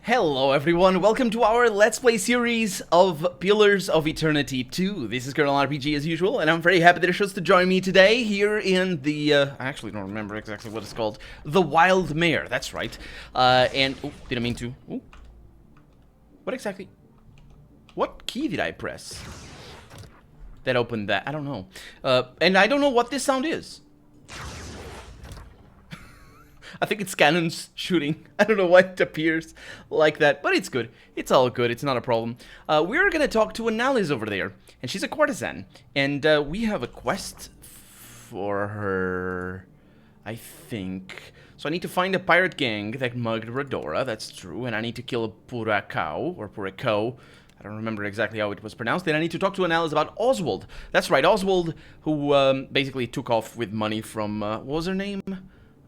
Hello everyone, welcome to our Let's Play series of Pillars of Eternity 2. This is Colonel RPG as usual, and I'm very happy that you're chose to join me today here in the, I actually don't remember exactly what it's called. The Wild Mare, that's right. And, oh, didn't mean to. Ooh. What exactly? What key did I press? That opened that, I don't know. And I don't know what this sound is. I think it's cannons shooting. I don't know why it appears like that, but it's good. It's all good. It's not a problem. We're going to talk to Annalise over there, and she's a courtesan. And we have a quest for her, I think. So I need to find a pirate gang that mugged Redora, that's true, and I need to kill a Puracao, or Puraco. I don't remember exactly how it was pronounced. Then I need to talk to Annalise about Oswald. That's right, Oswald, who basically took off with money from, what was her name?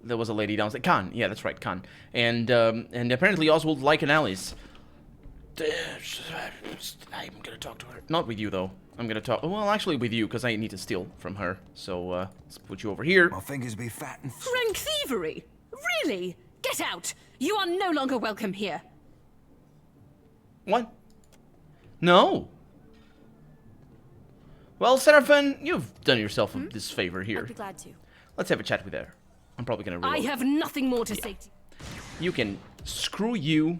There was a lady downstairs. Khan. Yeah, that's right, Khan. And apparently Oswald like Annalise. I'm gonna talk to her. Not with you, though. I'm gonna talk... Well, actually with you, because I need to steal from her. So, let's put you over here. My fingers be fat and... Rank thievery? Really? Get out! You are no longer welcome here. What? No. Well, Seraphine, you've done yourself this favor here. I'd be glad to. Let's have a chat with her. I'm probably gonna reload. I have nothing more to say to you. Can screw you.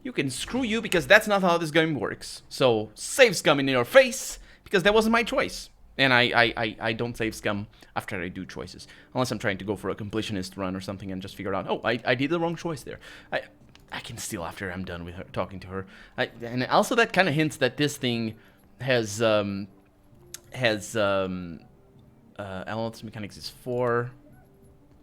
You can screw you because that's not how this game works. So save scum in your face because that wasn't my choice. And I don't save scum after I do choices. Unless I'm trying to go for a completionist run or something and just figure out, oh, I did the wrong choice there. I can steal after I'm done with her, talking to her. And also that kind of hints that this thing has Alan's mechanics is 4.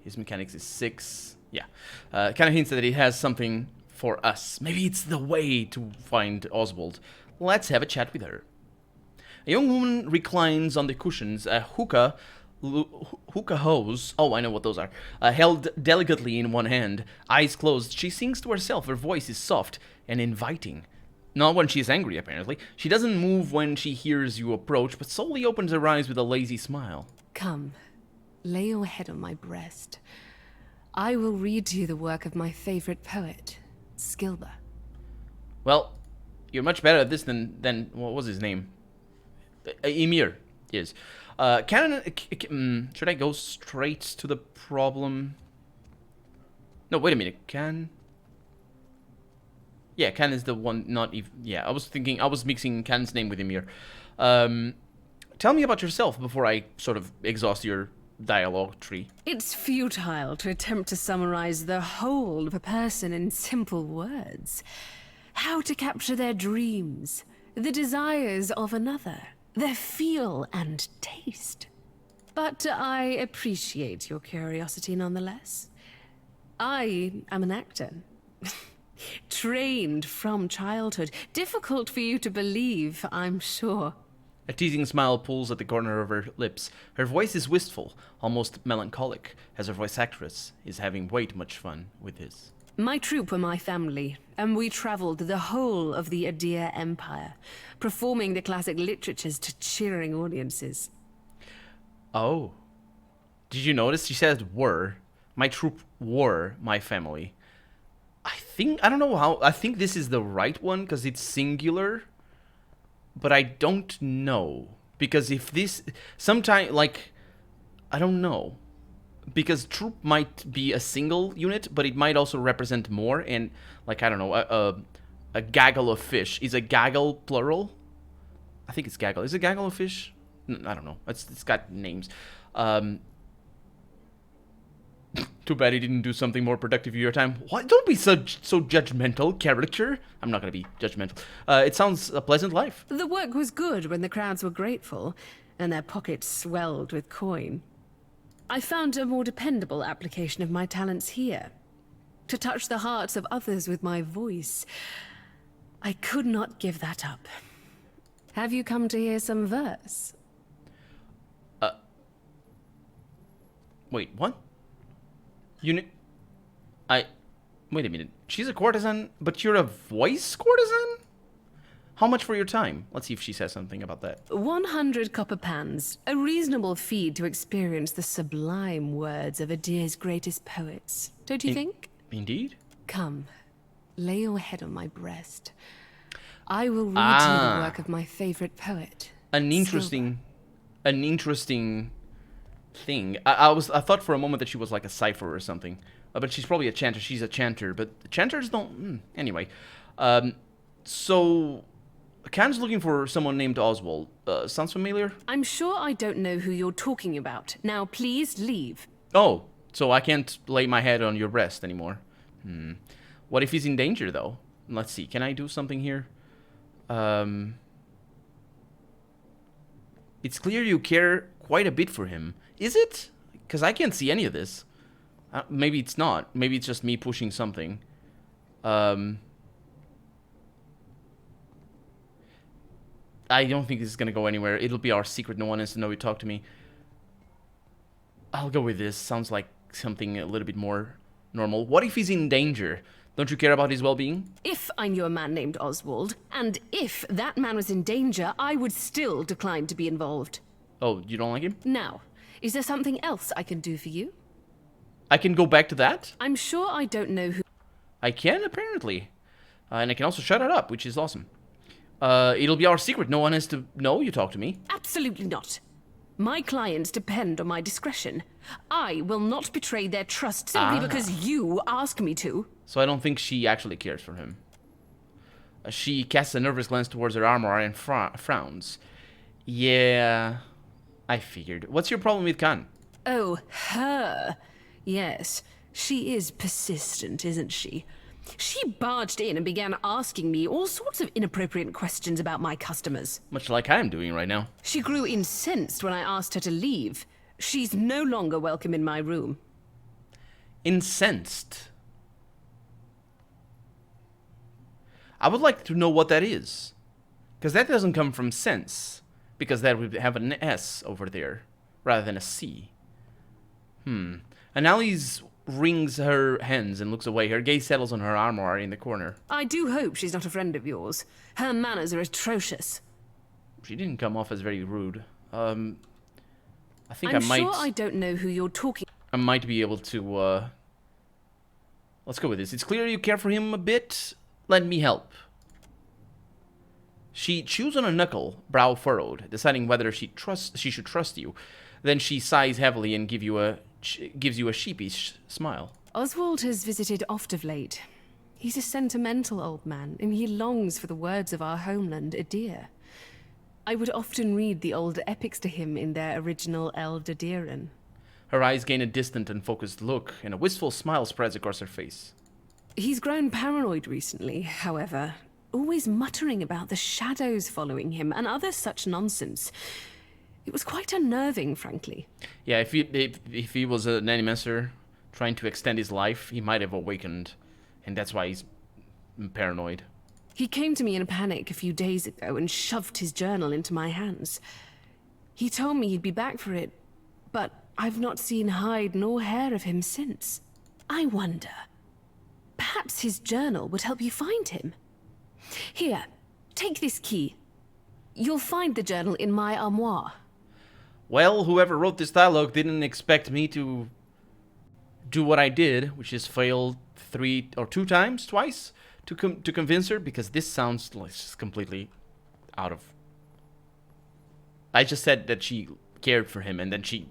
His mechanics is 6. Yeah. Kind of hints that he has something for us. Maybe it's the way to find Oswald. Let's have a chat with her. A young woman reclines on the cushions, a hookah hose, oh, I know what those are, held delicately in one hand. Eyes closed, she sings to herself. Her voice is soft and inviting. Not when she's angry, apparently. She doesn't move when she hears you approach, but slowly opens her eyes with a lazy smile. Come. Lay your head on my breast. I will read to you the work of my favorite poet, Skilber. Well, you're much better at this than what was his name? Emir is. Should I go straight to the problem? No, wait a minute. Yeah, Can is the one, not even... Yeah, I was mixing Can's name with Emir. Tell me about yourself before I sort of exhaust your dialogue tree. It's futile to attempt to summarize the whole of a person in simple words. How to capture their dreams, the desires of another, their feel and taste. But I appreciate your curiosity nonetheless. I am an actor. Trained from childhood. Difficult for you to believe, I'm sure. A teasing smile pulls at the corner of her lips. Her voice is wistful, almost melancholic, as her voice actress is having way too much fun with this. My troupe were my family, and we traveled the whole of the Adir Empire, performing the classic literatures to cheering audiences. Oh. Did you notice? She said were. My troupe were my family. I don't know how, I think this is the right one, because it's singular. But I don't know, because if this, sometime, like, I don't know, because troop might be a single unit, but it might also represent more, and, like, I don't know, a gaggle of fish. Is a gaggle plural? I think it's gaggle. Is it gaggle of fish? I don't know. It's got names. Too bad he didn't do something more productive of your time. What? Don't be so judgmental, character. I'm not gonna be judgmental. It sounds a pleasant life. The work was good when the crowds were grateful, and their pockets swelled with coin. I found a more dependable application of my talents here. To touch the hearts of others with my voice. I could not give that up. Have you come to hear some verse? Wait, what? Wait a minute. She's a courtesan, but you're a voice courtesan? How much for your time? Let's see if she says something about that. 100 copper pans. A reasonable fee to experience the sublime words of Adir's greatest poets. Don't you think? Indeed. Come. lay your head on my breast. I will read to you the work of my favorite poet. An interesting thing. I thought for a moment that she was like a cipher or something, but she's probably a chanter. She's a chanter, but chanters don't. Anyway, so Khan's looking for someone named Oswald. Sounds familiar? I'm sure I don't know who you're talking about. Now, please leave. Oh, so I can't lay my head on your breast anymore. What if he's in danger, though? Let's see. Can I do something here? It's clear you care quite a bit for him. Is it? Because I can't see any of this. Maybe it's not. Maybe it's just me pushing something. I don't think this is going to go anywhere. It'll be our secret. No one has to know you talk to me. I'll go with this. Sounds like something a little bit more normal. What if he's in danger? Don't you care about his well-being? If I knew a man named Oswald, and if that man was in danger, I would still decline to be involved. Oh, you don't like him? Now, is there something else I can do for you? I can go back to that? I'm sure I don't know who... I can, apparently. And I can also shut it up, which is awesome. It'll be our secret. No one has to know you talk to me. Absolutely not. My clients depend on my discretion. I will not betray their trust simply because you ask me to. So I don't think she actually cares for him. She casts a nervous glance towards her armor and frowns. Yeah, I figured. What's your problem with Khan? Oh, her. Yes, she is persistent, isn't she? She barged in and began asking me all sorts of inappropriate questions about my customers. Much like I'm doing right now. She grew incensed when I asked her to leave. She's no longer welcome in my room. Incensed? I would like to know what that is. Because that doesn't come from sense. Because that would have an S over there, rather than a C. Annalise wrings her hands and looks away. Her gaze settles on her armoire in the corner. I do hope she's not a friend of yours. Her manners are atrocious. She didn't come off as very rude. I think I'm sure I don't know who you're talking... I might be able to, let's go with this. It's clear you care for him a bit. Let me help. She chews on a knuckle, brow furrowed, deciding whether she should trust you. Then she sighs heavily and gives you a sheepish smile. Oswald has visited oft of late. He's a sentimental old man, and he longs for the words of our homeland, Adir. I would often read the old epics to him in their original Eldaderan. Her eyes gain a distant and focused look, and a wistful smile spreads across her face. He's grown paranoid recently, however, always muttering about the shadows following him and other such nonsense. It was quite unnerving, frankly. Yeah, if he was an animator trying to extend his life, he might have awakened, and that's why he's paranoid. He came to me in a panic a few days ago and shoved his journal into my hands. He told me he'd be back for it, but I've not seen hide nor hair of him since. I wonder, perhaps his journal would help you find him. Here, take this key. You'll find the journal in my armoire. Well, whoever wrote this dialogue didn't expect me to do what I did, which is fail twice to convince her, because this sounds like just completely out of... I just said that she cared for him, and then she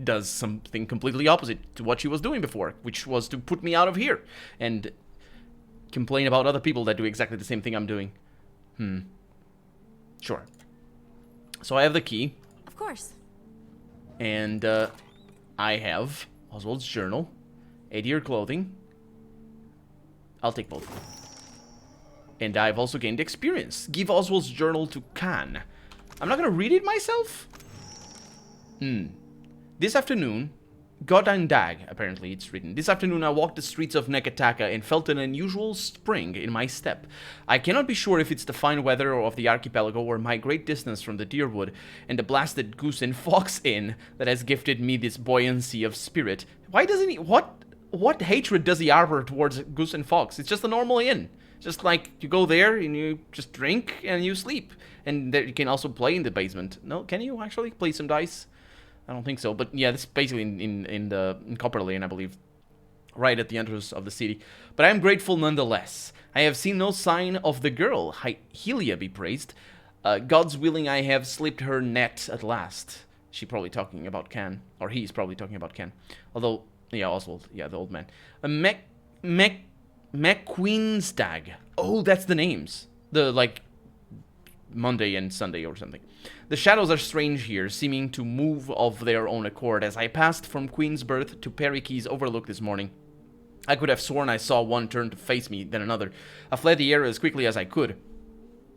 does something completely opposite to what she was doing before, which was to put me out of here and complain about other people that do exactly the same thing I'm doing. Sure. So I have the key. Of course. And I have Oswald's journal, Adir clothing. I'll take both. And I've also gained experience. Give Oswald's journal to Khan. I'm not gonna read it myself? This afternoon, Godin Dag, apparently it's written. This afternoon I walked the streets of Nekataka and felt an unusual spring in my step. I cannot be sure if it's the fine weather of the archipelago or my great distance from the deerwood and the blasted goose and fox inn that has gifted me this buoyancy of spirit. Why doesn't he... What hatred does he harbor towards goose and fox? It's just a normal inn. Just like you go there and you just drink and you sleep. And there you can also play in the basement. No, can you actually play some dice? I don't think so, but yeah, this is basically in Copper Lane, I believe, right at the entrance of the city. But I'm grateful nonetheless. I have seen no sign of the girl. Helia be praised. God's willing I have slipped her net at last. She's probably talking about Can. Or he's probably talking about Can. Although, yeah, Oswald. Yeah, the old man. McQueenstag. Oh, that's the names. The, like, Monday and Sunday or something. The shadows are strange here, seeming to move of their own accord. As I passed from Queensberth to Perikey's Overlook this morning, I could have sworn I saw one turn to face me, then another. I fled the area as quickly as I could,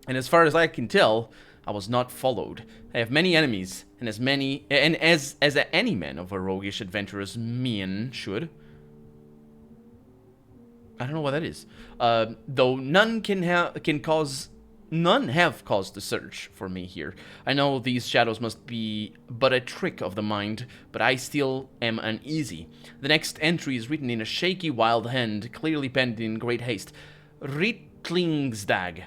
and as far as I can tell, I was not followed. I have many enemies, and as any man of a roguish adventurous mien should. I don't know what that is. Though none None have cause to search for me here. I know these shadows must be but a trick of the mind, but I still am uneasy. The next entry is written in a shaky wild hand, clearly penned in great haste. Rittlingsdag.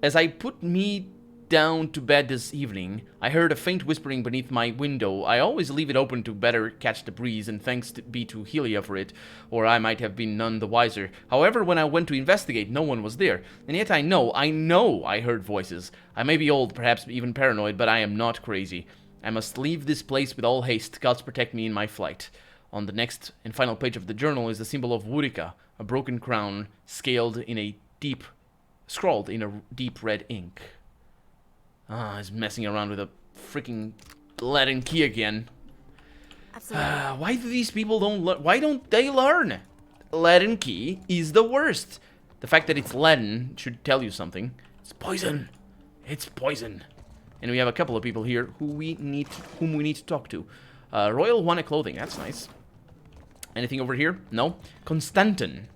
As I put me down to bed this evening, I heard a faint whispering beneath my window. I always leave it open to better catch the breeze, and thanks be to Helia for it, or I might have been none the wiser. However, when I went to investigate, no one was there. And yet I know I heard voices. I may be old, perhaps even paranoid, but I am not crazy. I must leave this place with all haste. Gods protect me in my flight. On the next and final page of the journal is the symbol of Wurika, a broken crown scrawled in a deep red ink. Ah, he's messing around with a freaking Latin key again. Absolutely. Why do these people why don't they learn? Latin key is the worst. The fact that it's Latin should tell you something. It's poison. It's poison. And we have a couple of people here whom we need to talk to. Royal Wanna Clothing, that's nice. Anything over here? No. Constantin.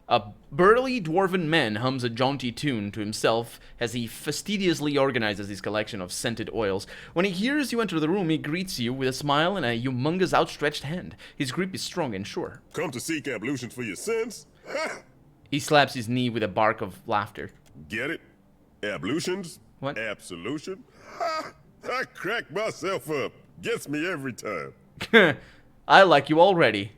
A burly dwarven man hums a jaunty tune to himself as he fastidiously organizes his collection of scented oils. When he hears you enter the room, he greets you with a smile and a humongous outstretched hand. His grip is strong and sure. Come to seek ablutions for your sins? He slaps his knee with a bark of laughter. Get it? Ablutions? What? Absolution? I crack myself up. Gets me every time. I like you already.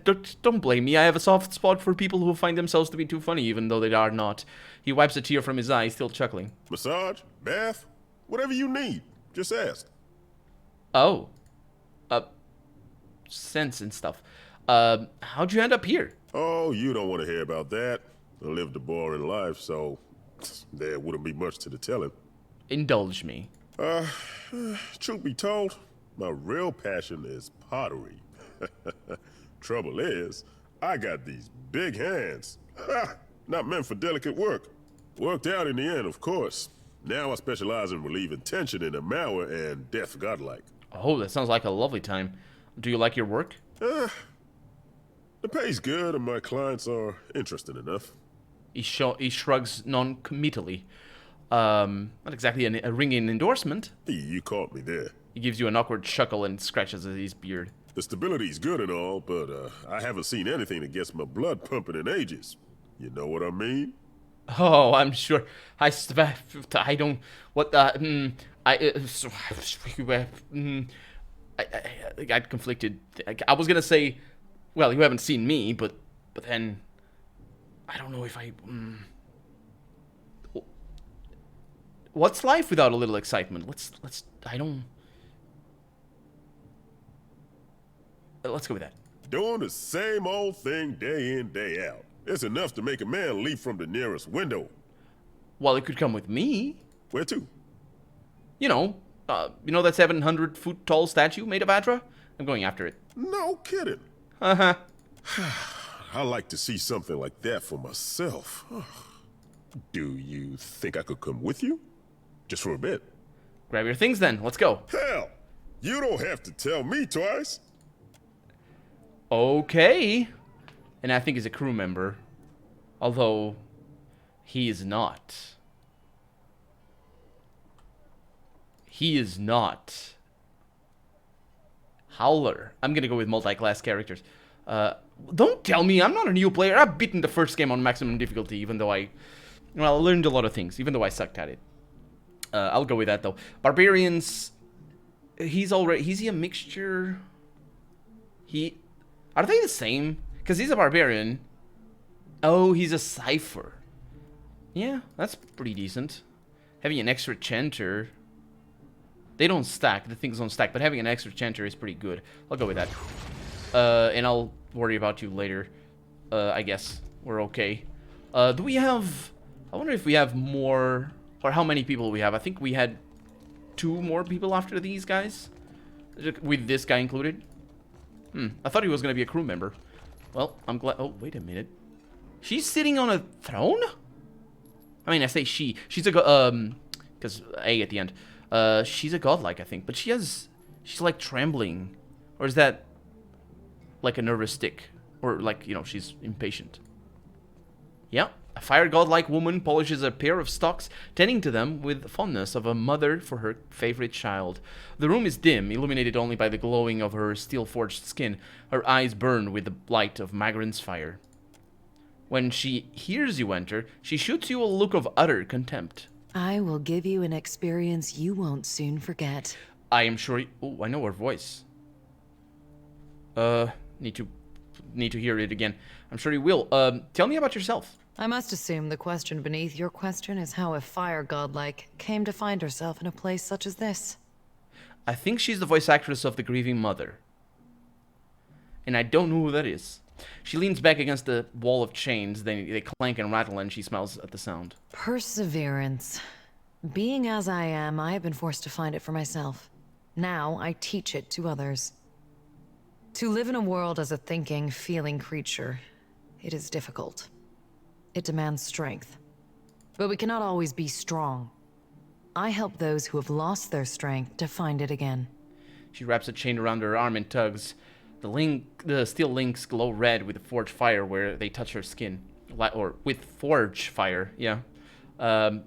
Don't blame me. I have a soft spot for people who find themselves to be too funny, even though they are not. He wipes a tear from his eye, still chuckling. Massage? Bath? Whatever you need. Just ask. Oh. Scents and stuff. How'd you end up here? Oh, you don't want to hear about that. I lived a boring life, so there wouldn't be much to the telling. Indulge me. Truth be told, my real passion is pottery. Trouble is, I got these big hands. Not meant for delicate work. Worked out in the end, of course. Now I specialize in relieving tension in the Maua and death godlike. Oh, that sounds like a lovely time. Do you like your work? The pay's good and my clients are interesting enough. He shrugs non-committally. Not exactly a ringing endorsement. You caught me there. He gives you an awkward chuckle and scratches at his beard. The stability's good and all, but I haven't seen anything that gets my blood pumping in ages. You know what I mean? Oh, I'm sure. I don't. What? I got conflicted. I was gonna say, well, you haven't seen me, but then, I don't know if I. What's life without a little excitement? Let's. I don't. Let's go with that. Doing the same old thing day in, day out. It's enough to make a man leap from the nearest window. Well, it could come with me. Where to? You know that 700-foot tall statue made of Adra? I'm going after it. No kidding. Uh-huh. I like to see something like that for myself. Do you think I could come with you? Just for a bit. Grab your things then. Let's go. Hell, you don't have to tell me twice. Okay. And I think he's a crew member. Although, he is not. He is not. Howler. I'm gonna go with multi-class characters. Don't tell me I'm not a new player. I've beaten the first game on maximum difficulty, even though I learned a lot of things, even though I sucked at it. I'll go with that, though. Barbarians... Is he a mixture? Are they the same? Because he's a barbarian. Oh, he's a cipher. Yeah, that's pretty decent. Having an extra chanter. They don't stack. The things don't stack. But having an extra chanter is pretty good. I'll go with that. And I'll worry about you later. I guess. We're okay. Do we have... I wonder if we have more... Or how many people we have. I think we had 2 more people after these guys. With this guy included. I thought he was going to be a crew member. Well, I'm glad... Oh, wait a minute. She's sitting on a throne? I mean, I say she. She's a... Because A at the end. She's a godlike, I think. But she has... She's like trembling. Or is that... like a nervous tick? Or like, you know, she's impatient. Yeah. A fire godlike woman polishes a pair of stocks, tending to them with the fondness of a mother for her favorite child. The room is dim, illuminated only by the glowing of her steel-forged skin. Her eyes burn with the light of Magran's fire. When she hears you enter, she shoots you a look of utter contempt. I will give you an experience you won't soon forget. I am sure... Oh, I know her voice. Need to hear it again. I'm sure you will. Tell me about yourself. I must assume the question beneath your question is how a fire godlike came to find herself in a place such as this. I think she's the voice actress of the grieving mother. And I don't know who that is. She leans back against the wall of chains. They clank and rattle, and she smiles at the sound. Perseverance. Being as I am, I have been forced to find it for myself. Now I teach it to others. To live in a world as a thinking, feeling creature, it is difficult. It demands strength. But we cannot always be strong. I help those who have lost their strength to find it again. She wraps a chain around her arm and tugs. The steel links glow red with the forge fire where they touch her skin. Or with forge fire, yeah. That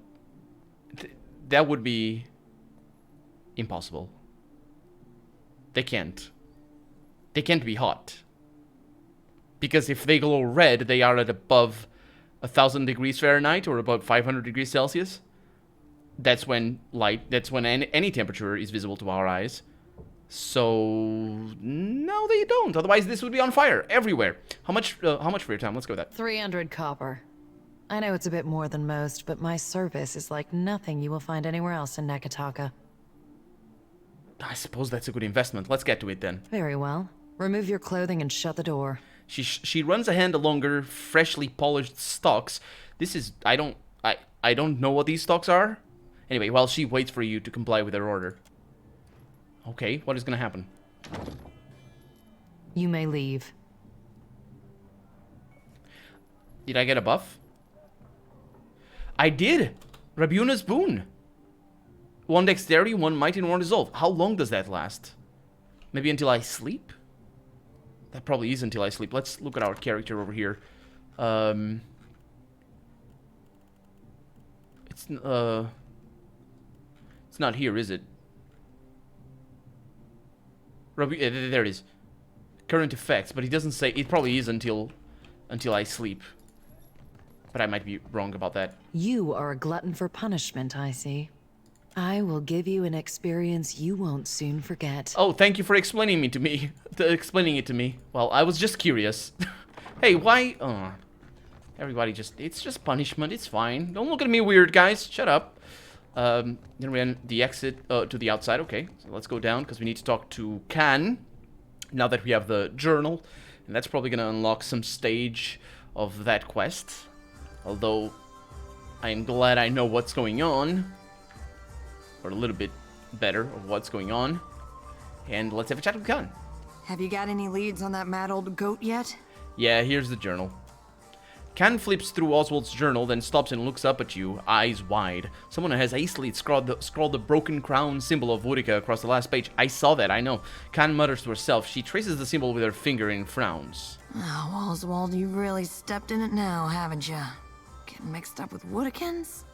would be impossible. They can't. They can't be hot. Because if they glow red, they are at above 1,000 degrees Fahrenheit or about 500 degrees Celsius. That's when any temperature is visible to our eyes. So no, they don't. Otherwise, this would be on fire everywhere. How much for your time? Let's go with that. 300 copper. I know it's a bit more than most, but my service is like nothing you will find anywhere else in Nekataka. I suppose that's a good investment. Let's get to it then. Very well. Remove your clothing and shut the door. She runs a hand along her freshly polished stocks. This is I don't know what these stocks are. Anyway, while she waits for you to comply with her order. Okay, what is gonna happen? You may leave. Did I get a buff? I did! Rabuna's boon. 1 dexterity, 1 might, and 1 resolve. How long does that last? Maybe until I sleep? That probably is until I sleep. Let's look at our character over here. It's not here, is it? There it is. Current effects, but he doesn't say. It probably is until I sleep. But I might be wrong about that. You are a glutton for punishment, I see. I will give you an experience you won't soon forget. Oh, thank you for explaining it to me. Well, I was just curious. Hey, why? Everybody it's just punishment. It's fine. Don't look at me weird, guys. Shut up. Then we have the exit to the outside. Okay, so let's go down because we need to talk to Can. Now that we have the journal, and that's probably gonna unlock some stage of that quest. Although, I am glad I know what's going on. Or a little bit better of what's going on. And let's have a chat with Khan. Have you got any leads on that mad old goat yet? Yeah, here's the journal. Khan flips through Oswald's journal, then stops and looks up at you, eyes wide. Someone has hastily scrawled the broken crown symbol of Woodica across the last page. I saw that, I know. Khan mutters to herself. She traces the symbol with her finger and frowns. Oh, Oswald, you really stepped in it now, haven't you? Getting mixed up with Woodikins?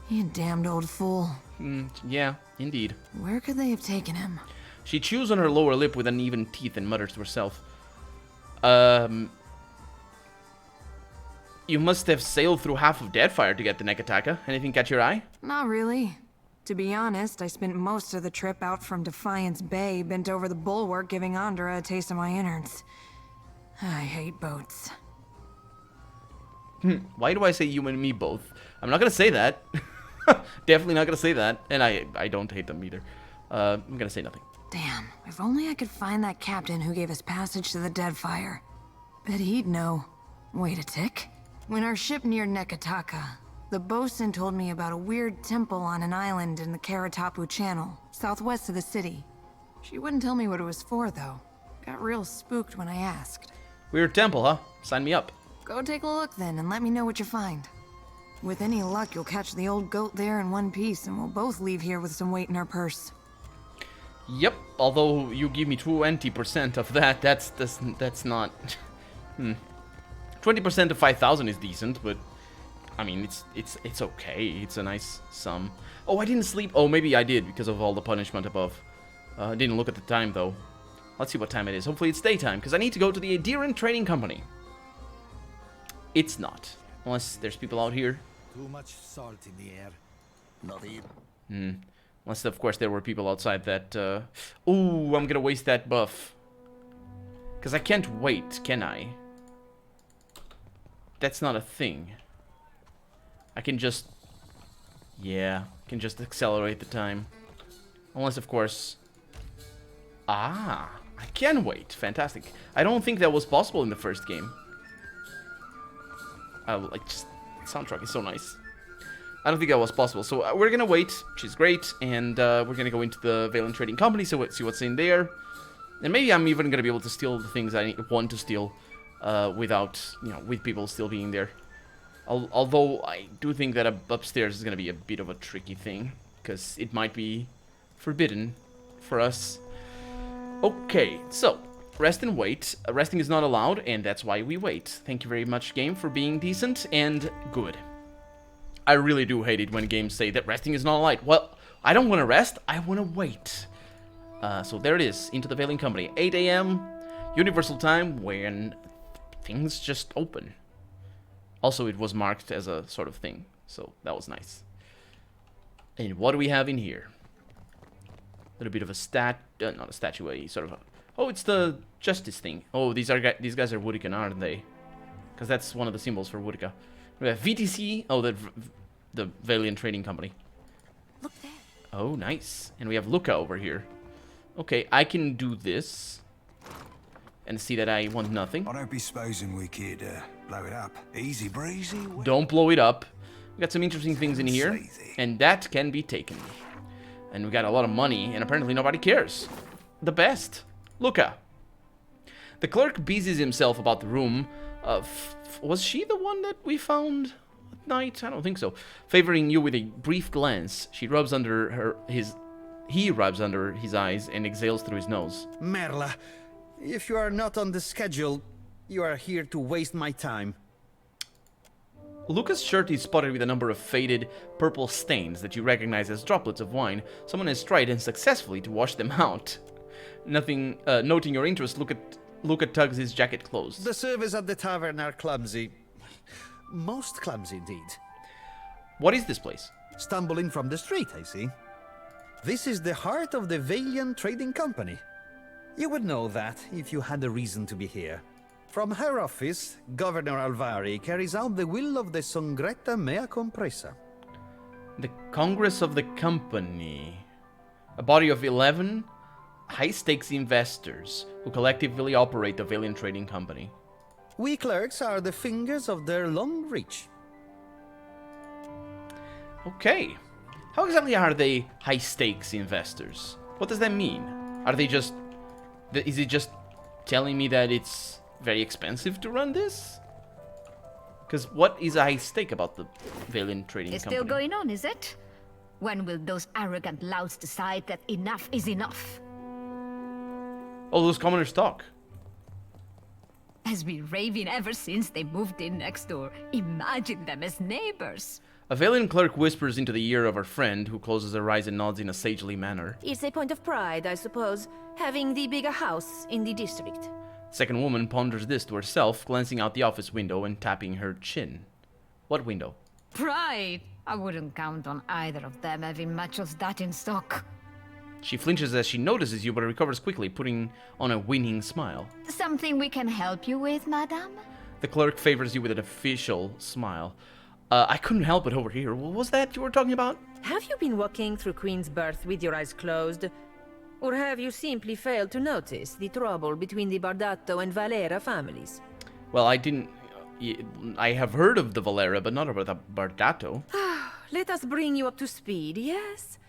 You damned old fool. Yeah, indeed. Where could they have taken him? She chews on her lower lip with uneven teeth and mutters to herself. You must have sailed through half of Deadfire to get to Nekataka. Anything catch your eye? Not really. To be honest, I spent most of the trip out from Defiance Bay, bent over the bulwark, giving Andra a taste of my innards. I hate boats. Why do I say you and me both? I'm not gonna say that. Definitely not gonna say that. And I don't hate them either. I'm gonna say nothing. Damn, if only I could find that captain who gave us passage to the Deadfire. Bet he'd know. Wait a tick. When our ship neared Nekataka, the bosun told me about a weird temple on an island in the Karatapu Channel, southwest of the city. She wouldn't tell me what it was for, though. Got real spooked when I asked. Weird temple, huh? Sign me up. Go take a look then, and let me know what you find. With any luck, you'll catch the old goat there in one piece, and we'll both leave here with some weight in our purse. Yep, although you give me 20% of that, that's not... 20% of 5,000 is decent, but... I mean, it's okay. It's a nice sum. Oh, I didn't sleep. Oh, maybe I did because of all the punishment above. I didn't look at the time, though. Let's see what time it is. Hopefully it's daytime, because I need to go to the Adherent Trading Company. It's not. Unless there's people out here. Too much salt in the air. Not even. Unless, of course, there were people outside that... Ooh, I'm gonna waste that buff. Because I can't wait, can I? That's not a thing. I can just... Yeah, can just accelerate the time. Unless, of course... Ah, I can wait. Fantastic. I don't think that was possible in the first game. Like, just... Soundtrack is so nice. I don't think that was possible. So we're gonna wait, which is great. And we're gonna go into the Valen Trading Company, so see what's in there. And maybe I'm even gonna be able to steal the things I want to steal. Without, you know, with people still being there. Although I do think that upstairs is going to be a bit of a tricky thing, because it might be forbidden for us. Okay, so, rest and wait. Resting is not allowed, and that's why we wait. Thank you very much, game, for being decent and good. I really do hate it when games say that resting is not allowed. Well, I don't want to rest, I want to wait. So there it is, into the Valen Company. 8 AM, Universal Time, when things just open. Also, it was marked as a sort of thing, so that was nice. And what do we have in here? A little bit of a not a statue, a sort of a... Oh, it's the justice thing. Oh, these guys are Woodican, aren't they? Because that's one of the symbols for Woodica. We have VTC, oh, the Valiant Trading Company. Look there. Oh, nice. And we have Luca over here. Okay, I can do this. And see that I want nothing. I don't be supposing we could blow it up. Easy breezy. Don't blow it up. We got some interesting things in here. And that can be taken. And we got a lot of money, and apparently nobody cares. The best. Luca. The clerk busies himself about the room. Was she the one that we found at night? I don't think so. Favoring you with a brief glance, he rubs under his eyes and exhales through his nose. Merla, if you are not on the schedule, you are here to waste my time. Luca's shirt is spotted with a number of faded purple stains that you recognize as droplets of wine. Someone has tried unsuccessfully to wash them out. Noting your interest, Luca tugs his jacket closed. The service at the tavern are clumsy. Most clumsy indeed. What is this place? Stumbling from the street, I see. This is the heart of the Valiant Trading Company. You would know that if you had a reason to be here. From her office, Governor Alvari carries out the will of the Songretta Mea Compresa. The Congress of the Company. A body of 11 high-stakes investors who collectively operate the Valiant Trading Company. We clerks are the fingers of their long reach. Okay. How exactly are they high-stakes investors? What does that mean? Are they just... Is it just telling me that it's very expensive to run this? Because what is a high stake about the Valiant Trading It's Company? still going on, is it? When will those arrogant louts decide that enough is enough? Oh, those commoners talk. Has been raving ever since they moved in next door. Imagine them as neighbors. A Valiant clerk whispers into the ear of her friend, who closes her eyes and nods in a sagely manner. It's a point of pride, I suppose, having the bigger house in the district. Second woman ponders this to herself, glancing out the office window and tapping her chin. What window? Pride? I wouldn't count on either of them having much of that in stock. She flinches as she notices you, but recovers quickly, putting on a winning smile. Something we can help you with, madame? The clerk favors you with an official smile. I couldn't help but overhear. What was that you were talking about? Have you been walking through Queen's Birth with your eyes closed? Or have you simply failed to notice the trouble between the Bardato and Valera families? Well, I didn't... I have heard of the Valera, but not about the Bardato. Let us bring you up to speed, yes?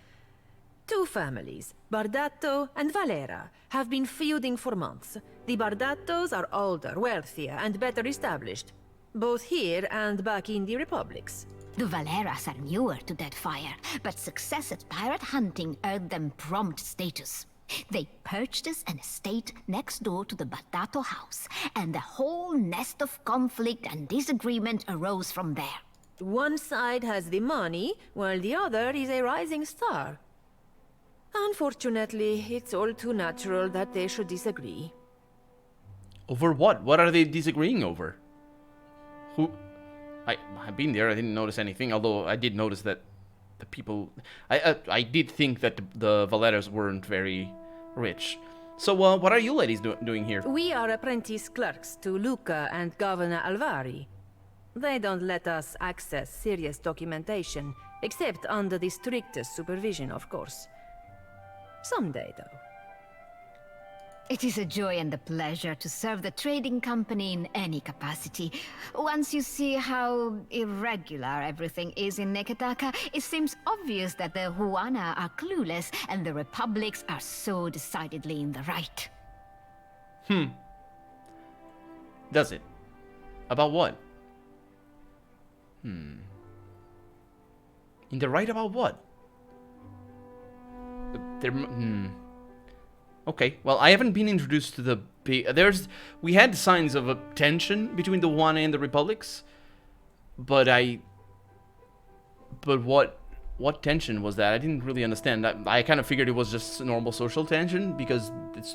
Two families, Bardato and Valera, have been feuding for months. The Bardatos are older, wealthier, and better established, both here and back in the Republics. The Valeras are newer to Deadfire, but success at pirate hunting earned them prompt status. They purchased an estate next door to the Bardato house, and a whole nest of conflict and disagreement arose from there. One side has the money, while the other is a rising star. Unfortunately, it's all too natural that they should disagree. Over what? What are they disagreeing over? Who... I've been there, I didn't notice anything, although I did notice that the people... I did think that the Valeras weren't very rich. So, what are you ladies doing here? We are apprentice clerks to Luca and Governor Alvari. They don't let us access serious documentation, except under the strictest supervision, of course. Someday, though. It is a joy and a pleasure to serve the trading company in any capacity. Once you see how irregular everything is in Neketaka, it seems obvious that the Huana are clueless and the Republics are so decidedly in the right. Does it? About what? In the right about what? Okay, well, I haven't been introduced to the big... We had signs of a tension between the One and the Republics, but what tension was that? I didn't really understand. I kind of figured it was just normal social tension, because it's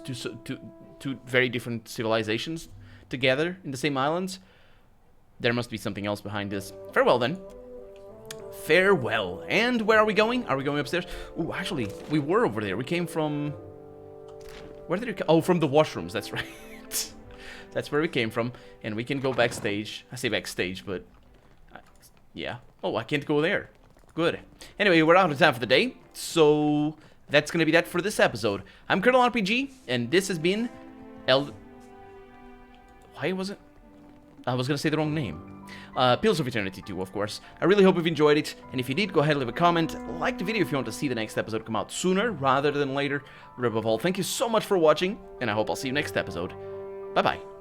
two very different civilizations together in the same islands. There must be something else behind this. Farewell, then. Farewell. And where are we going? Are we going upstairs? Ooh, actually, we were over there. We came from... Where did we come? Oh, from the washrooms, that's right. That's where we came from. And we can go backstage. I say backstage, but... yeah. Oh, I can't go there. Good. Anyway, we're out of time for the day. So, that's going to be that for this episode. I'm Colonel RPG, and this has been... Why was it? I was going to say the wrong name. Pills of Eternity 2, of course. I really hope you've enjoyed it, and if you did, go ahead and leave a comment. Like the video if you want to see the next episode come out sooner rather than later. But above all, thank you so much for watching, and I hope I'll see you next episode. Bye-bye.